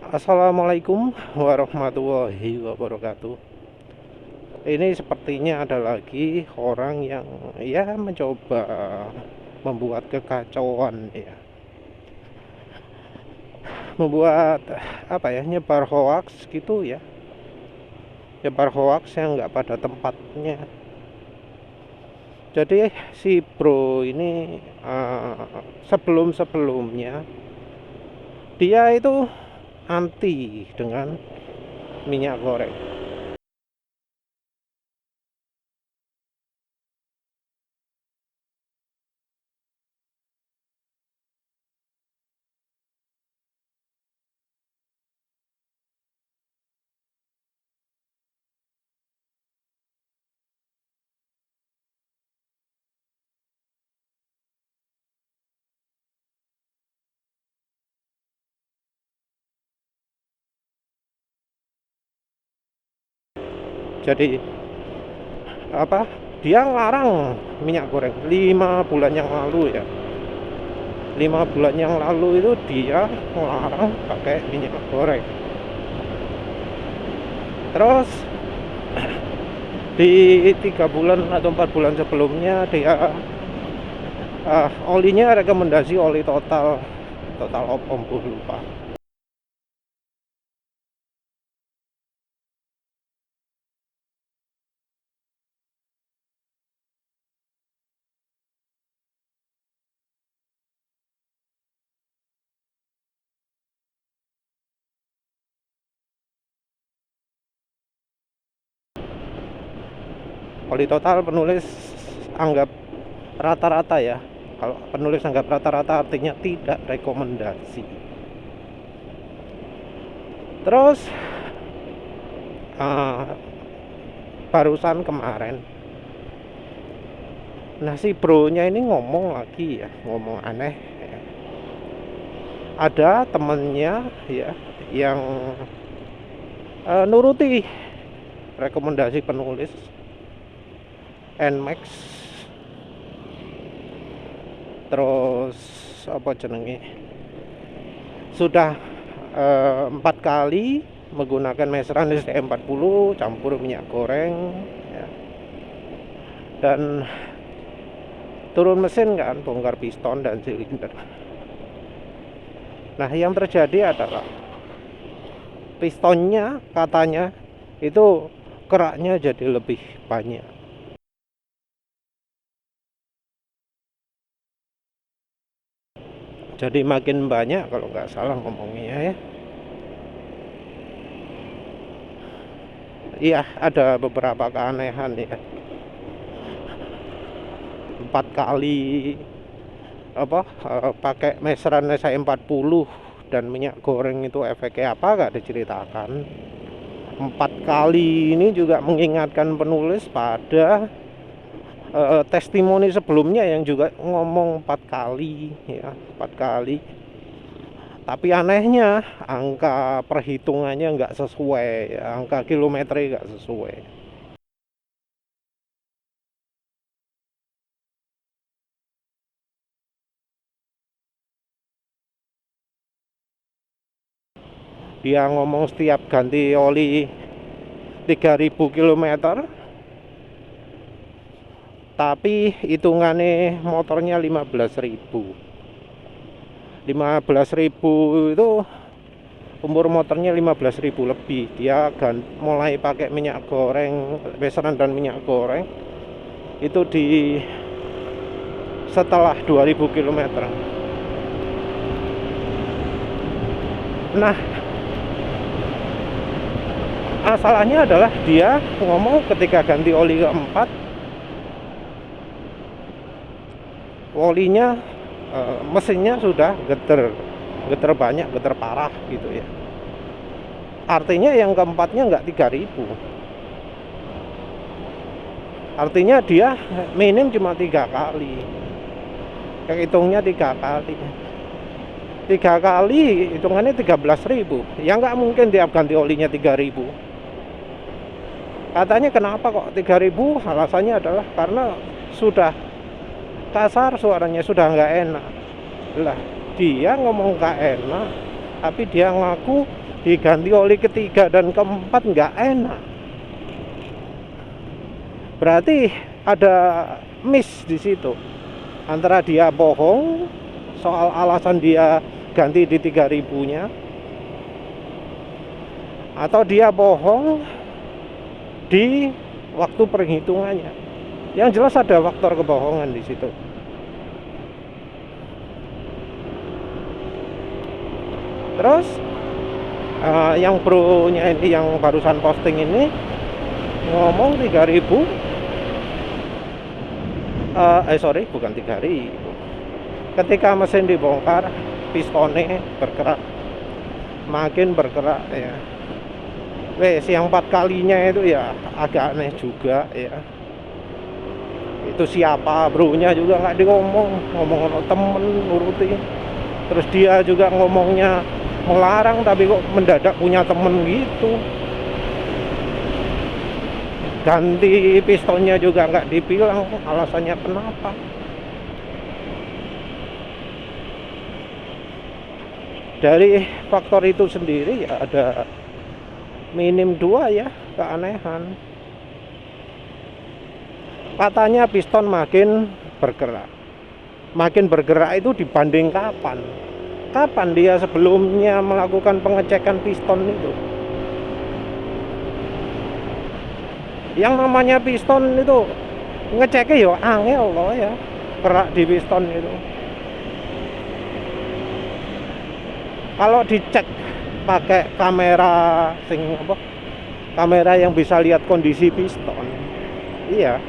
Assalamualaikum warahmatullahi wabarakatuh. Ini sepertinya ada lagi orang yang mencoba membuat kekacauan ya. Membuat nyebar hoax gitu ya. Nyebar hoax yang nggak pada tempatnya. Jadi si bro ini sebelum-sebelumnya dia itu anti dengan minyak goreng. Jadi dia ngelarang minyak goreng 5 bulan yang lalu ya. 5 bulan yang lalu itu dia ngelarang pakai minyak goreng. Terus di 3 bulan atau 4 bulan sebelumnya dia olinya rekomendasi oli total om lupa. Oli total penulis anggap rata-rata ya. Kalau penulis anggap rata-rata artinya tidak rekomendasi. Terus barusan kemarin, nah si bro-nya ini ngomong lagi ya, ngomong aneh ya. Ada temennya ya yang nuruti rekomendasi penulis Nmax. Terus apa jenenge, sudah 4 kali menggunakan meseran STM40 campur minyak goreng ya. Dan turun mesin kan, bongkar piston dan silinder. Nah yang terjadi adalah pistonnya katanya itu keraknya jadi lebih banyak. Jadi makin banyak kalau nggak salah ngomongnya ya. Iya, ada beberapa keanehan ya. 4 kali pakai meseran SI40 dan minyak goreng itu efeknya apa gak diceritakan. 4 kali ini juga mengingatkan penulis pada testimoni sebelumnya yang juga ngomong 4 kali ya, 4 kali. Tapi anehnya angka perhitungannya nggak sesuai, angka kilometernya nggak sesuai. Dia ngomong setiap ganti oli 3000 km, tapi hitungannya motornya 15.000. 15.000 itu umur motornya 15.000 lebih. Dia mulai pakai minyak goreng besaran dan minyak goreng itu di setelah 2000 km. Nah masalahnya adalah dia ngomong ketika ganti oli keempat, olinya mesinnya sudah geter banyak, geter parah gitu ya. Artinya yang keempatnya nggak 3000. Artinya dia minim cuma 3 kali. Hitungnya 3 kali. 3 kali hitungannya 13.000. Ya nggak mungkin tiap ganti olinya 3000. Katanya kenapa kok 3000? Alasannya adalah karena sudah kasar suaranya, sudah nggak enak. Lah dia ngomong nggak enak, tapi dia ngaku diganti oli ketiga dan keempat nggak enak. Berarti ada miss di situ antara dia bohong soal alasan dia ganti di 3000-nya, atau dia bohong di waktu perhitungannya. Yang jelas ada faktor kebohongan di situ. Terus yang bro-nya ini yang barusan posting ini ngomong 3000, sorry, bukan 3000. Ketika mesin dibongkar, pistonnya bergerak, makin bergerak ya. Wes yang 4 kalinya itu ya agak aneh juga ya. Itu siapa, bro-nya juga nggak ngomong temen nuruti. Terus dia juga ngomongnya melarang, tapi kok mendadak punya temen gitu. Ganti pistonnya juga nggak dibilang alasannya kenapa. Dari faktor itu sendiri ya ada minim 2 ya keanehan. Katanya piston makin bergerak. Makin bergerak itu dibanding kapan? Kapan dia sebelumnya melakukan pengecekan piston itu? Yang namanya piston itu ngeceknya ya angel loh ya, gerak di piston itu. Kalau dicek pakai kamera kamera yang bisa lihat kondisi piston, iya,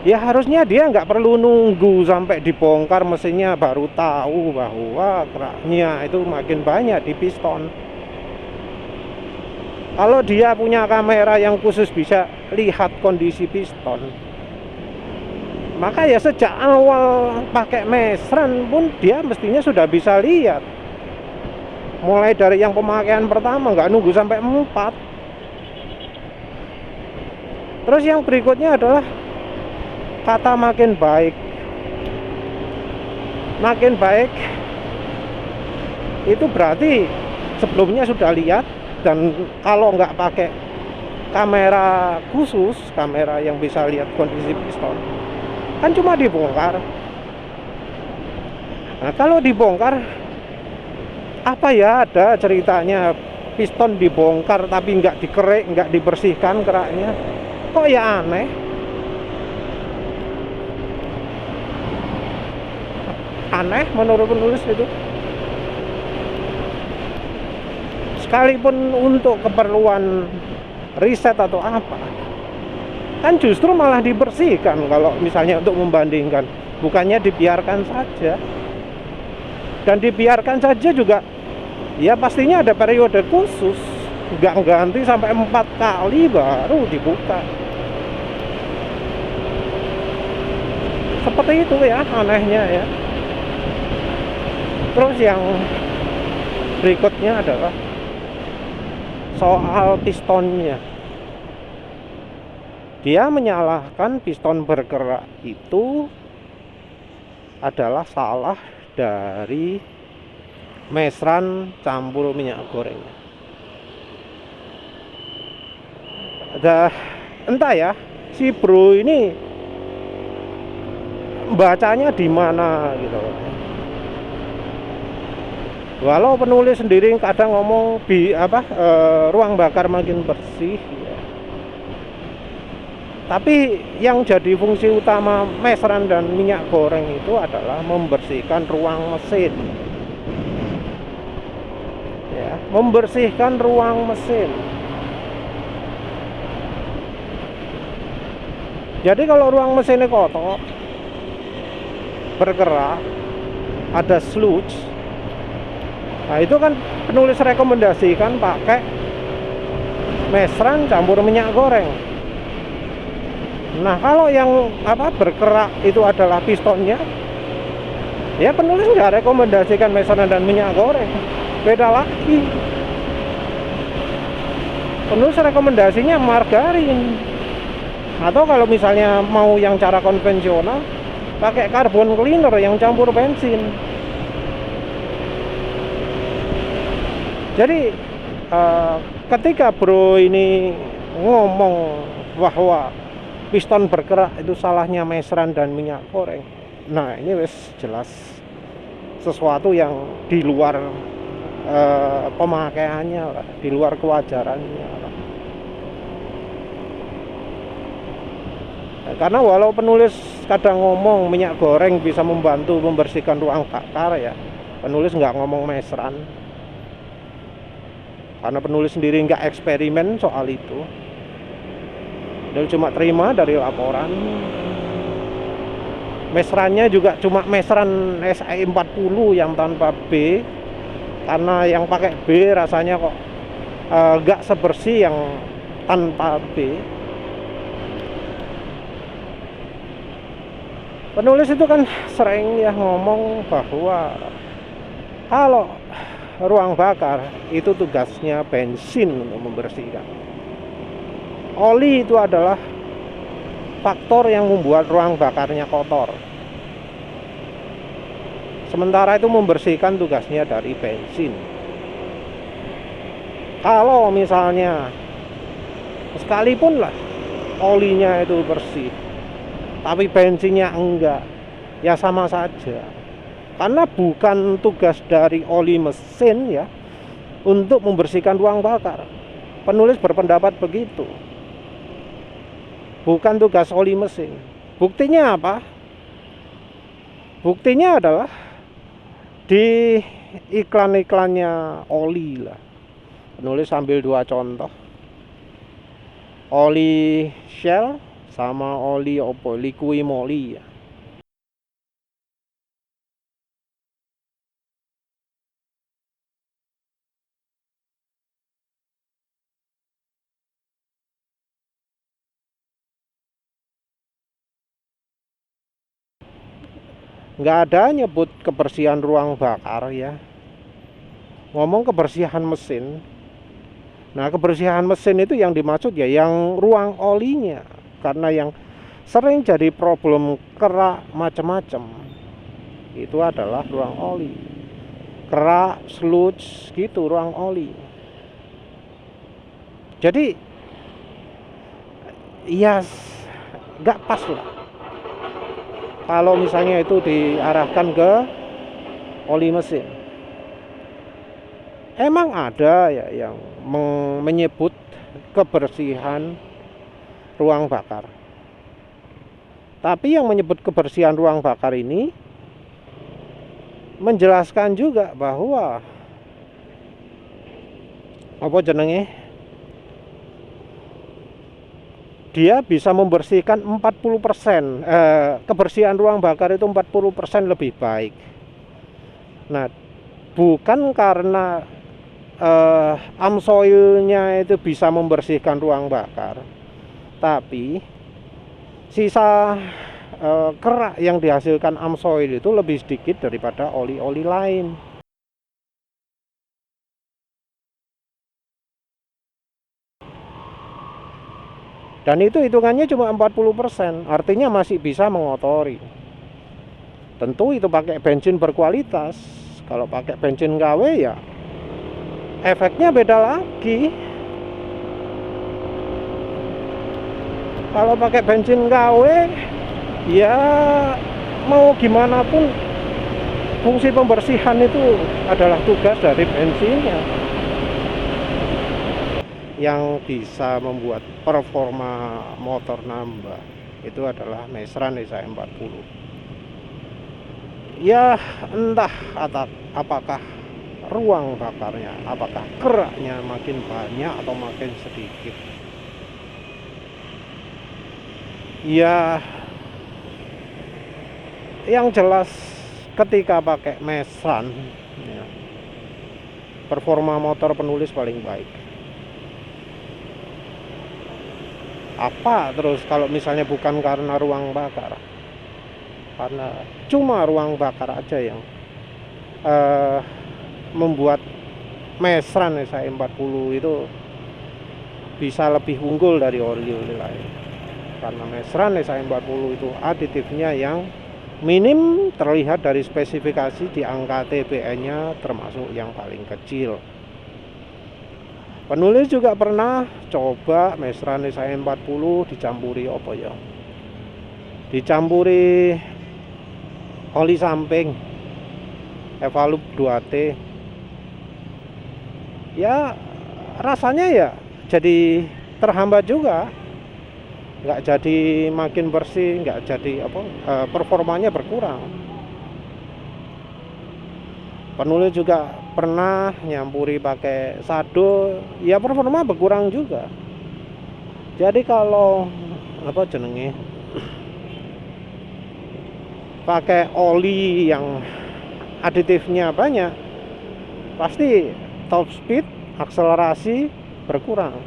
ya harusnya dia nggak perlu nunggu sampai dibongkar mesinnya baru tahu bahwa keraknya itu makin banyak di piston. Kalau dia punya kamera yang khusus bisa lihat kondisi piston, maka ya sejak awal pakai mesran pun dia mestinya sudah bisa lihat. Mulai dari yang pemakaian pertama, nggak nunggu sampai 4. Terus yang berikutnya adalah kata makin baik. Makin baik itu berarti sebelumnya sudah lihat, dan kalau nggak pakai kamera khusus, kamera yang bisa lihat kondisi piston, kan cuma dibongkar. Nah, kalau dibongkar, apa ya ada ceritanya piston dibongkar tapi nggak dikerek, nggak dibersihkan keraknya? Kok ya aneh. Aneh menurut penulis itu. Sekalipun untuk keperluan riset atau apa, kan justru malah dibersihkan kalau misalnya untuk membandingkan, bukannya dibiarkan saja. Dan dibiarkan saja juga ya pastinya ada periode khusus, nggak ganti sampai 4 kali baru dibuka. Seperti itu ya anehnya ya. Terus yang berikutnya adalah soal pistonnya. Dia menyalahkan piston bergerak itu adalah salah dari mesran campur minyak goreng. Entah ya, si bro ini bacanya di mana gitu. Walau penulis sendiri kadang ngomong ruang bakar makin bersih ya. Tapi yang jadi fungsi utama mesran dan minyak goreng itu adalah membersihkan ruang mesin. Ya, membersihkan ruang mesin. Jadi kalau ruang mesinnya kotor, bergerak, ada sludge, nah itu kan penulis rekomendasikan pakai mesran campur minyak goreng. Nah kalau yang bergerak itu adalah pistonnya, ya penulis nggak rekomendasikan mesran dan minyak goreng, beda lagi. Penulis rekomendasinya margarin, atau kalau misalnya mau yang cara konvensional, pakai carbon cleaner yang campur bensin. Jadi ketika bro ini ngomong bahwa piston bergerak itu salahnya mesran dan minyak goreng, nah ini wes jelas sesuatu yang di luar pemakaiannya lah, di luar kewajarannya lah. Karena walau penulis kadang ngomong minyak goreng bisa membantu membersihkan ruang bakar ya, penulis nggak ngomong mesran. Karena penulis sendiri nggak eksperimen soal itu, dia cuma terima dari laporan. Mesrannya juga cuma mesran SI 40 yang tanpa B, karena yang pakai B rasanya kok nggak sebersih yang tanpa B. Penulis itu kan sering ya ngomong bahwa kalau ruang bakar itu tugasnya bensin untuk membersihkan. Oli itu adalah faktor yang membuat ruang bakarnya kotor. Sementara itu membersihkan tugasnya dari bensin. Kalau misalnya sekalipun lah olinya itu bersih, tapi bensinnya enggak, ya sama saja. Karena bukan tugas dari oli mesin ya untuk membersihkan ruang bakar. Penulis berpendapat begitu. Bukan tugas oli mesin. Buktinya apa? Buktinya adalah di iklan-iklannya oli lah. Penulis ambil dua contoh. Oli Shell sama oli opo, Liquimoli ya. Nggak ada nyebut kebersihan ruang bakar ya, ngomong kebersihan mesin. Nah kebersihan mesin itu yang dimaksud ya yang ruang olinya, karena yang sering jadi problem kerak macam-macam itu adalah ruang oli, kerak, sludge gitu ruang oli. Jadi ya nggak pas lah kalau misalnya itu diarahkan ke oli mesin. Emang ada ya yang menyebut kebersihan ruang bakar, tapi yang menyebut kebersihan ruang bakar ini menjelaskan juga bahwa apa jenenge, dia bisa membersihkan 40%, kebersihan ruang bakar itu 40% lebih baik. Nah, bukan karena amsoilnya itu bisa membersihkan ruang bakar, tapi sisa kerak yang dihasilkan amsoil itu lebih sedikit daripada oli-oli lain. Dan itu hitungannya cuma 40%, artinya masih bisa mengotori. Tentu itu pakai bensin berkualitas. Kalau pakai bensin KW ya efeknya beda lagi. Kalau pakai bensin KW ya mau gimana pun fungsi pembersihan itu adalah tugas dari bensinnya. Yang bisa membuat performa motor nambah itu adalah mesran SI 40. Ya entah apakah ruang bakarnya, apakah keraknya makin banyak atau makin sedikit. Ya yang jelas ketika pakai mesran ya, performa motor penulis paling baik. Apa terus kalau misalnya bukan karena ruang bakar, karena cuma ruang bakar aja yang membuat mesran SI 40 itu bisa lebih unggul dari oli-oli lain. Karena mesran SI 40 itu aditifnya yang minim terlihat dari spesifikasi di angka TPN-nya termasuk yang paling kecil. Penulis juga pernah coba Mesranis AE40 dicampuri apa ya? Dicampuri oli samping Evalup 2T. Ya rasanya ya jadi terhambat juga. Nggak jadi makin bersih, nggak jadi apa, performanya berkurang. Penulis juga pernah nyampuri pakai Sado, ya performa berkurang juga. Jadi kalau apa jenenge, pakai oli yang aditifnya banyak, pasti top speed, akselerasi berkurang.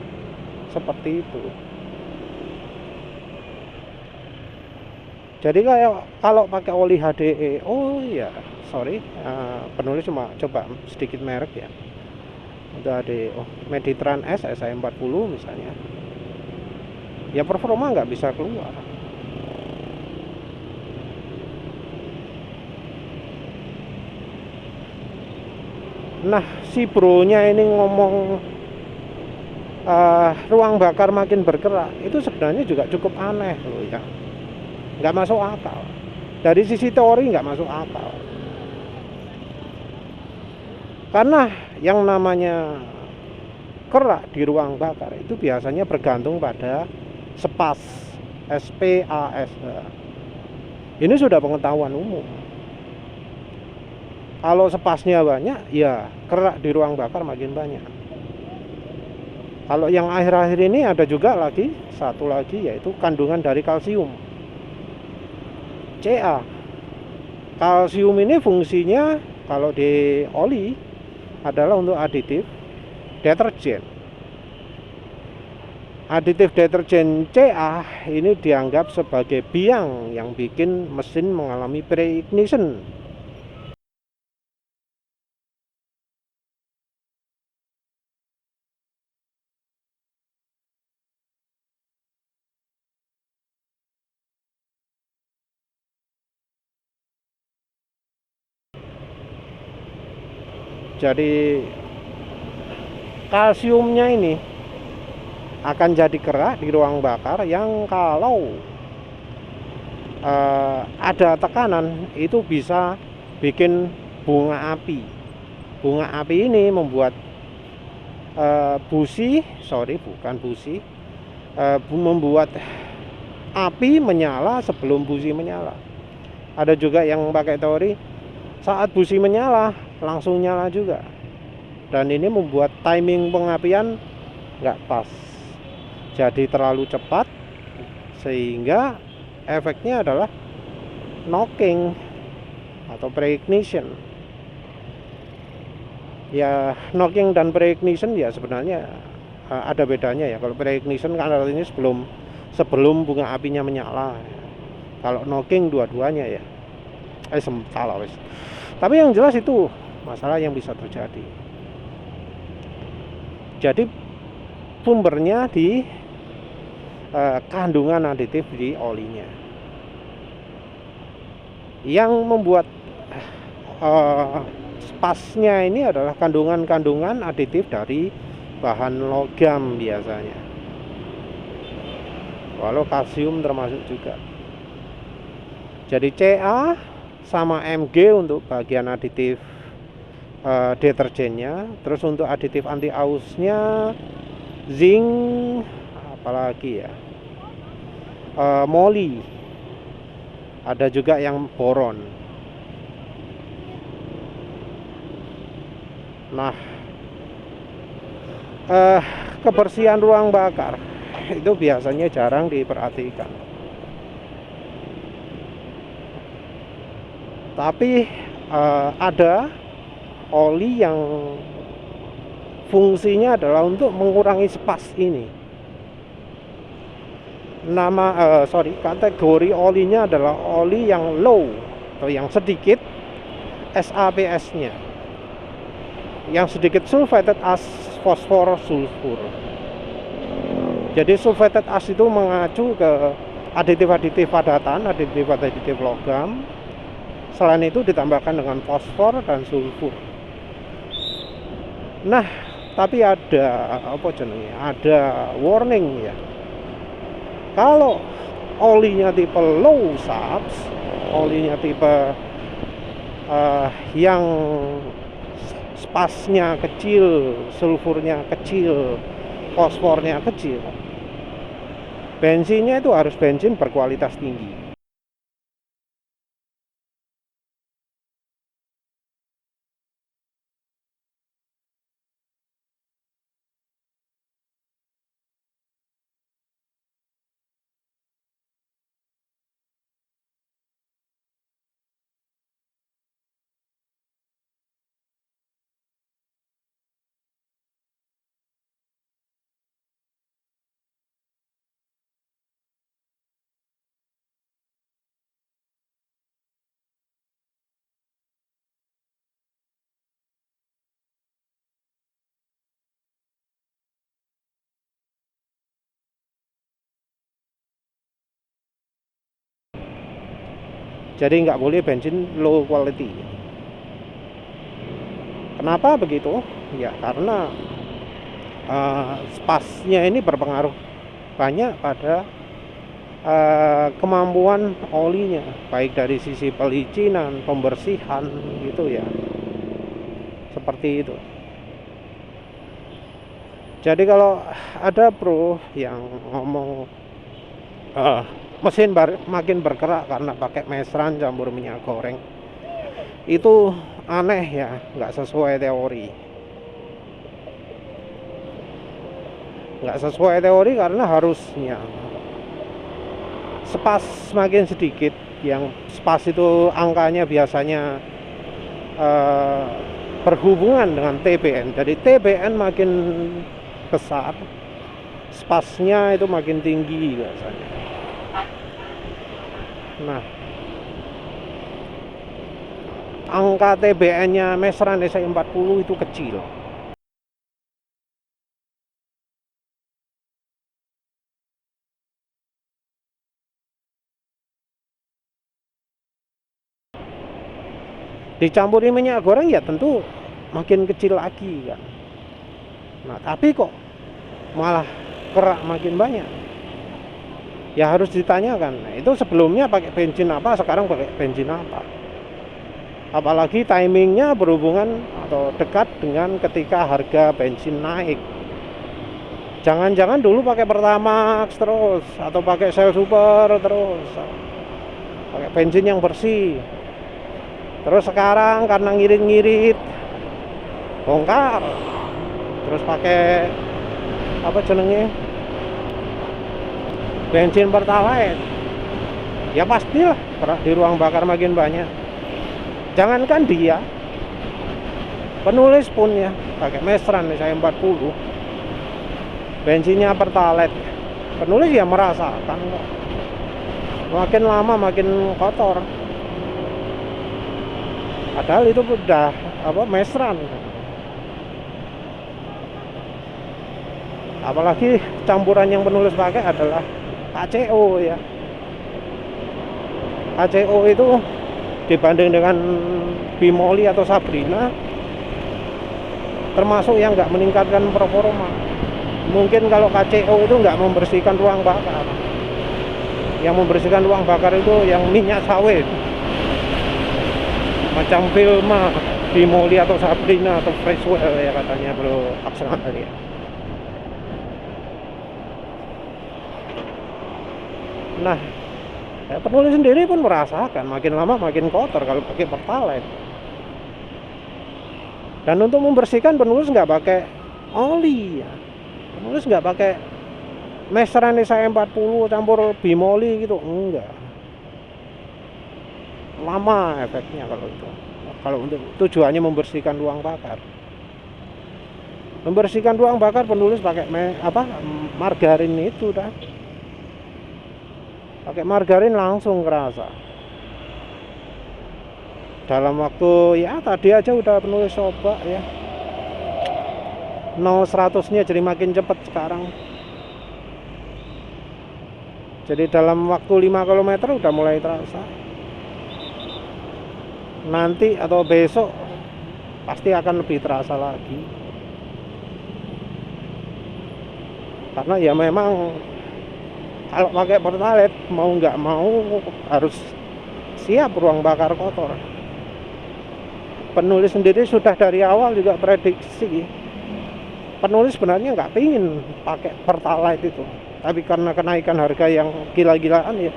Seperti itu. Jadi kayak kalau pakai oli HDE, oh iya, sorry, penulis cuma coba sedikit merek ya. Itu HDE, Meditran S SI40 misalnya. Ya performa nggak bisa keluar. Nah, si bronya ini ngomong ruang bakar makin bergerak, itu sebenarnya juga cukup aneh loh ya. Nggak masuk akal. Dari sisi teori nggak masuk akal. Karena yang namanya kerak di ruang bakar itu biasanya bergantung pada spas, SPAS. Ini sudah pengetahuan umum. Kalau spasnya banyak, ya kerak di ruang bakar makin banyak. Kalau yang akhir-akhir ini ada juga lagi, satu lagi yaitu kandungan dari kalsium. Ca. Kalsium ini fungsinya kalau di oli adalah untuk aditif deterjen. Aditif deterjen Ca ini dianggap sebagai biang yang bikin mesin mengalami pre-ignition. Jadi kalsiumnya ini akan jadi kerak di ruang bakar yang kalau ada tekanan itu bisa bikin bunga api. Bunga api ini membuat membuat api menyala sebelum busi menyala. Ada juga yang pakai teori saat busi menyala langsung nyala juga, dan ini membuat timing pengapian nggak pas, jadi terlalu cepat sehingga efeknya adalah knocking atau pre-ignition. Ya knocking dan pre-ignition ya sebenarnya ada bedanya ya. Kalau pre-ignition kan artinya sebelum bunga apinya menyala. Kalau knocking dua-duanya ya. Salah wes. Tapi yang jelas itu masalah yang bisa terjadi. Jadi sumbernya di kandungan aditif di olinya. Yang membuat spasnya ini adalah kandungan aditif dari bahan logam biasanya. Walau kalsium termasuk juga. Jadi Ca sama Mg untuk bagian aditif deterjennya. Terus untuk aditif anti ausnya zinc, apalagi ya, moly, ada juga yang boron. Nah, kebersihan ruang bakar itu biasanya jarang diperhatikan. Tapi ada oli yang fungsinya adalah untuk mengurangi spas ini. Kategori olinya adalah oli yang low atau yang sedikit SAPS-nya, yang sedikit sulfated as fosfor sulfur. Jadi sulfated as itu mengacu ke aditif-aditif padatan, aditif logam. Selain itu ditambahkan dengan fosfor dan sulfur. Nah, tapi ada apa jenenge, ada warning ya. Kalau olinya tipe low subs, olinya tipe yang spasnya kecil, sulfurnya kecil, fosfornya kecil, bensinnya itu harus bensin berkualitas tinggi. Jadi nggak boleh bensin low quality. Kenapa begitu? Ya karena spasnya ini berpengaruh banyak pada kemampuan olinya, baik dari sisi pelicinan, pembersihan gitu ya, seperti itu. Jadi kalau ada bro yang ngomong mesin makin bergerak karena pakai mesran campur minyak goreng, itu aneh ya, nggak sesuai teori. Nggak sesuai teori karena harusnya spas semakin sedikit, yang spas itu angkanya biasanya berhubungan dengan TBN. Jadi TBN makin besar, spasnya itu makin tinggi biasanya. Nah, angka TBN-nya Mesran SI40 itu kecil. Dicampuri minyak goreng ya tentu makin kecil lagi kan. Nah, tapi kok malah kerak makin banyak. Ya harus ditanyakan. Nah, itu sebelumnya pakai bensin apa, sekarang pakai bensin apa. Apalagi timingnya berhubungan atau dekat dengan ketika harga bensin naik. Jangan-jangan dulu pakai Pertamax terus, atau pakai Shell Super terus, pakai bensin yang bersih. Terus sekarang karena ngirit-ngirit bongkar, terus pakai apa jenenge, bensin Pertalite. Ya pastilah di ruang bakar makin banyak. Jangankan dia, penulis pun ya pakai Mesran saya 40, bensinnya Pertalite. Penulis ya merasakan kok, makin lama makin kotor. Padahal itu udah Mesran. Apalagi campuran yang penulis pakai adalah KCO ya. KCO itu dibanding dengan Bimoli atau Sabrina termasuk yang nggak meningkatkan performa. Mungkin kalau KCO itu nggak membersihkan ruang bakar. Yang membersihkan ruang bakar itu yang minyak sawit, macam Vilma, Bimoli atau Sabrina atau Freshwell ya katanya bro Aksana tadi ya. Nah, penulis sendiri pun merasakan makin lama makin kotor kalau pakai Pertalite. Dan untuk membersihkan penulis nggak pakai oli ya. Penulis nggak pakai Mesran SI40 campur Bimoli gitu, enggak. Lama efeknya kalau itu. Kalau untuk tujuannya membersihkan ruang bakar. Membersihkan ruang bakar penulis pakai margarin itu dah. Pakai margarin langsung kerasa. Dalam waktu ya tadi aja udah penulis coba ya. 0-100-nya jadi makin cepat sekarang. Jadi dalam waktu 5 km udah mulai terasa. Nanti atau besok pasti akan lebih terasa lagi. karena ya memang kalau pakai pertalite mau nggak mau harus siap ruang bakar kotor. Penulis sendiri sudah dari awal juga prediksi, penulis sebenarnya nggak pingin pakai pertalite itu, tapi karena kenaikan harga yang gila-gilaan ya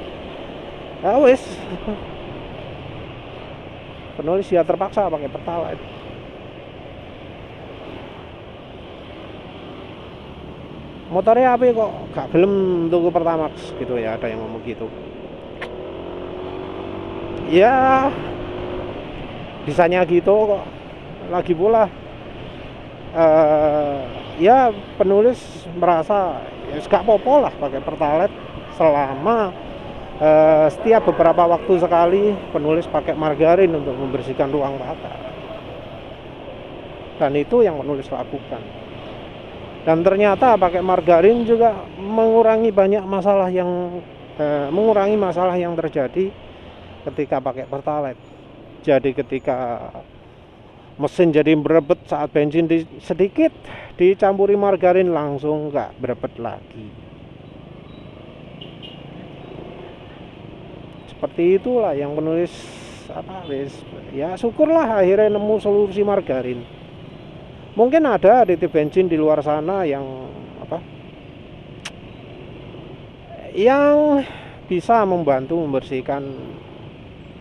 wes, penulis ya terpaksa pakai pertalite. Motornya apa kok gak gelem tuku Pertamax gitu ya, ada yang ngomong gitu. Ya bisanya gitu kok. Lagi pula ya penulis merasa ya gak apa-apa lah pakai pertalite selama setiap beberapa waktu sekali penulis pakai margarin untuk membersihkan ruang bakar, dan itu yang penulis lakukan. Dan ternyata pakai margarin juga mengurangi banyak masalah yang terjadi ketika pakai pertalite. Jadi ketika mesin jadi berebet saat bensin sedikit, dicampuri margarin langsung nggak berebet lagi. Seperti itulah yang penulis ya syukurlah akhirnya nemu solusi margarin. Mungkin ada aditip bensin di luar sana yang yang bisa membantu membersihkan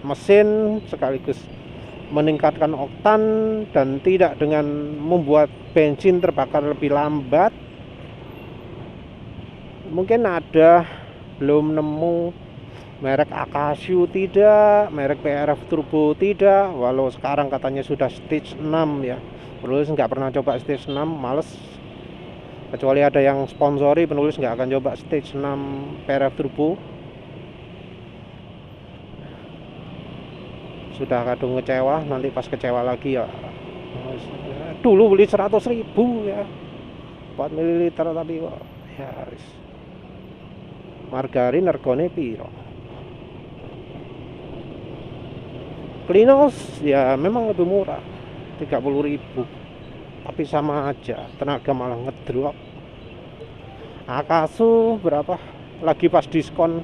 mesin sekaligus meningkatkan oktan dan tidak dengan membuat bensin terbakar lebih lambat. Mungkin ada, belum nemu. Merek Akasio tidak, merek PRF Turbo tidak, walau sekarang katanya sudah stage 6 ya. Penulis nggak pernah coba stage 6, males. Kecuali ada yang sponsori, penulis nggak akan coba stage 6 PRF Turbo. Sudah kadung kecewa, nanti pas kecewa lagi ya. Dulu beli 100.000 ya 4 ml, tapi kok ya margarin regane piro. Klinos ya memang lebih murah 30.000, tapi sama aja tenaga malah ngedrop. Akasu berapa lagi pas diskon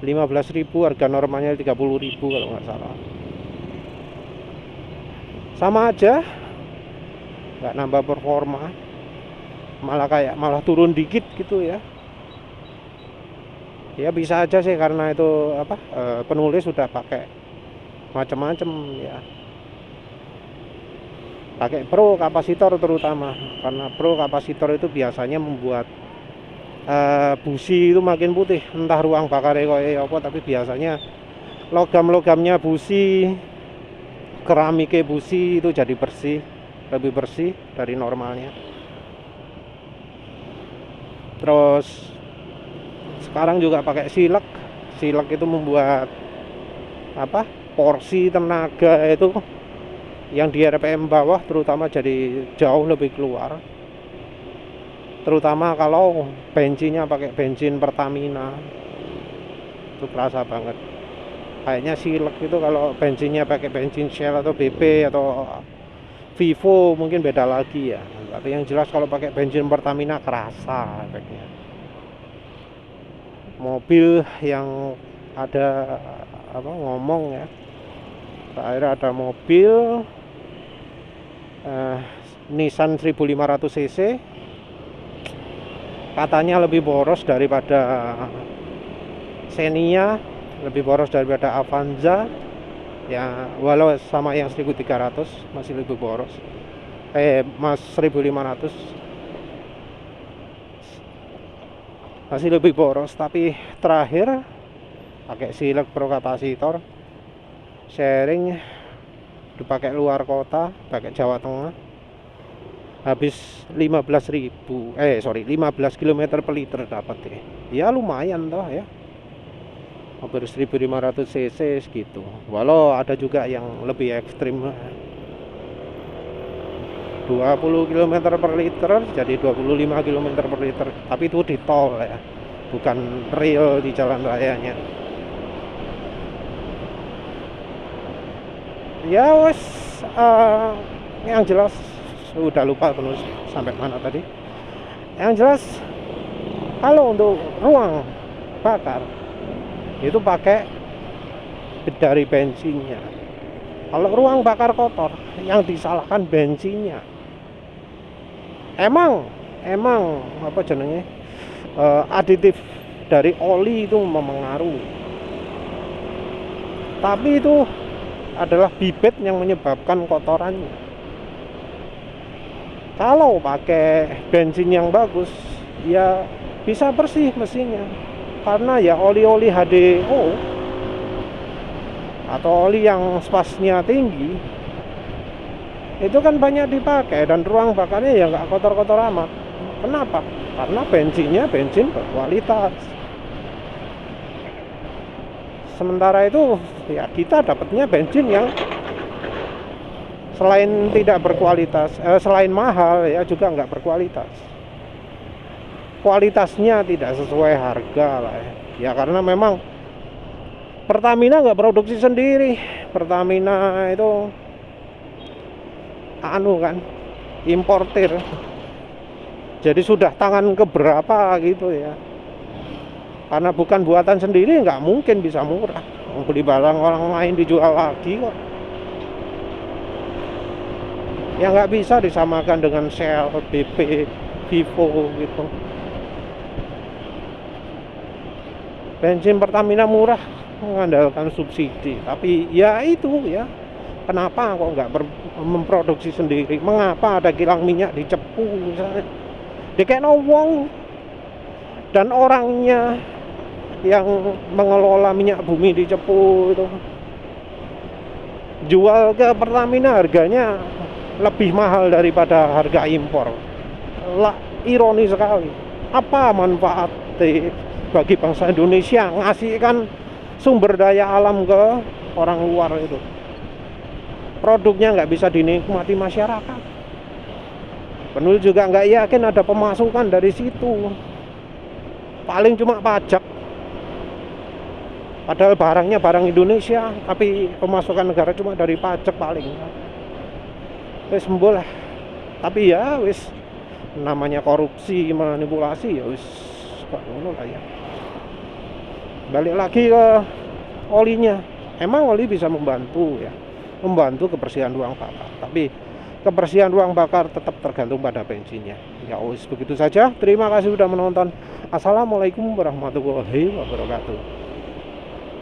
15.000, harga normalnya 30.000 kalau nggak salah. Sama aja, nggak nambah performa, malah turun dikit gitu ya. Ya bisa aja sih karena itu penulis sudah pakai macam-macam ya, pakai pro kapasitor terutama, karena pro kapasitor itu biasanya membuat busi itu makin putih, entah ruang bakarnya kayak apa, tapi biasanya logam-logamnya busi, keramiknya busi itu jadi bersih, lebih bersih dari normalnya. Terus sekarang juga pakai silek itu membuat porsi tenaga itu yang di RPM bawah terutama jadi jauh lebih keluar, terutama kalau bensinnya pakai bensin Pertamina, itu kerasa banget. Kayaknya silek itu kalau bensinnya pakai bensin Shell atau BP atau Vivo mungkin beda lagi ya, tapi yang jelas kalau pakai bensin Pertamina kerasa efeknya. Mobil yang ada ngomong ya, terakhir ada mobil Nissan 1500 cc katanya lebih boros daripada Xenia, lebih boros daripada Avanza ya, walau sama yang 1300 masih lebih boros. 1500 masih lebih boros, tapi terakhir pakai silek pro kapasitor, sharing dipakai luar kota, pakai Jawa Tengah, habis 15 km per liter dapat ya lumayan toh ya, hampir 1500 cc segitu. Walau ada juga yang lebih ekstrim, 20 km per liter jadi 25 km per liter, tapi itu di tol ya, bukan real di jalan rayanya. Ya wes, yang jelas udah lupa penulis sampai mana tadi. Yang jelas Kalau untuk ruang bakar itu pakai dari bensinnya. Kalau ruang bakar kotor yang disalahkan bensinnya. Emang apa jenenge, aditif dari oli itu mempengaruhi, tapi itu adalah bibit yang menyebabkan kotorannya. Kalau pakai bensin yang bagus ya bisa bersih mesinnya, karena ya oli-oli HDO atau oli yang spasnya tinggi itu kan banyak dipakai, dan ruang bakarnya ya nggak kotor-kotor amat. Kenapa? Karena bensinnya bensin berkualitas. Sementara itu ya kita dapatnya bensin yang selain tidak berkualitas, selain mahal ya juga nggak berkualitas. Kualitasnya tidak sesuai harga lah ya. Ya karena memang Pertamina nggak produksi sendiri. Pertamina itu kan importir. Jadi sudah tangan keberapa gitu ya. Karena bukan buatan sendiri nggak mungkin bisa murah. Beli barang orang lain dijual lagi kok. Ya nggak bisa disamakan dengan Shell, BP, Vivo gitu. Bensin Pertamina murah mengandalkan subsidi, tapi ya itu ya, kenapa kok nggak memproduksi sendiri? Mengapa ada kilang minyak di Cepu misalnya, dikena wong, dan orangnya yang mengelola minyak bumi di Cepu itu jual ke Pertamina harganya lebih mahal daripada harga impor. Lah, ironi sekali. Apa manfaat bagi bangsa Indonesia ngasihkan sumber daya alam ke orang luar itu? Produknya nggak bisa dinikmati masyarakat. Penulis juga nggak yakin ada pemasukan dari situ. Paling cuma pajak. Padahal barangnya barang Indonesia, tapi pemasukan negara cuma dari pajak paling. Wis sembuh lah. Tapi ya wis, namanya korupsi, manipulasi ya wis kok ngono lah ya. Balik lagi ke olinya. Emang oli bisa membantu ya, membantu kebersihan ruang bakar, tapi kebersihan ruang bakar tetap tergantung pada bensinnya. Ya wis begitu saja. Terima kasih sudah menonton. Assalamualaikum warahmatullahi wabarakatuh.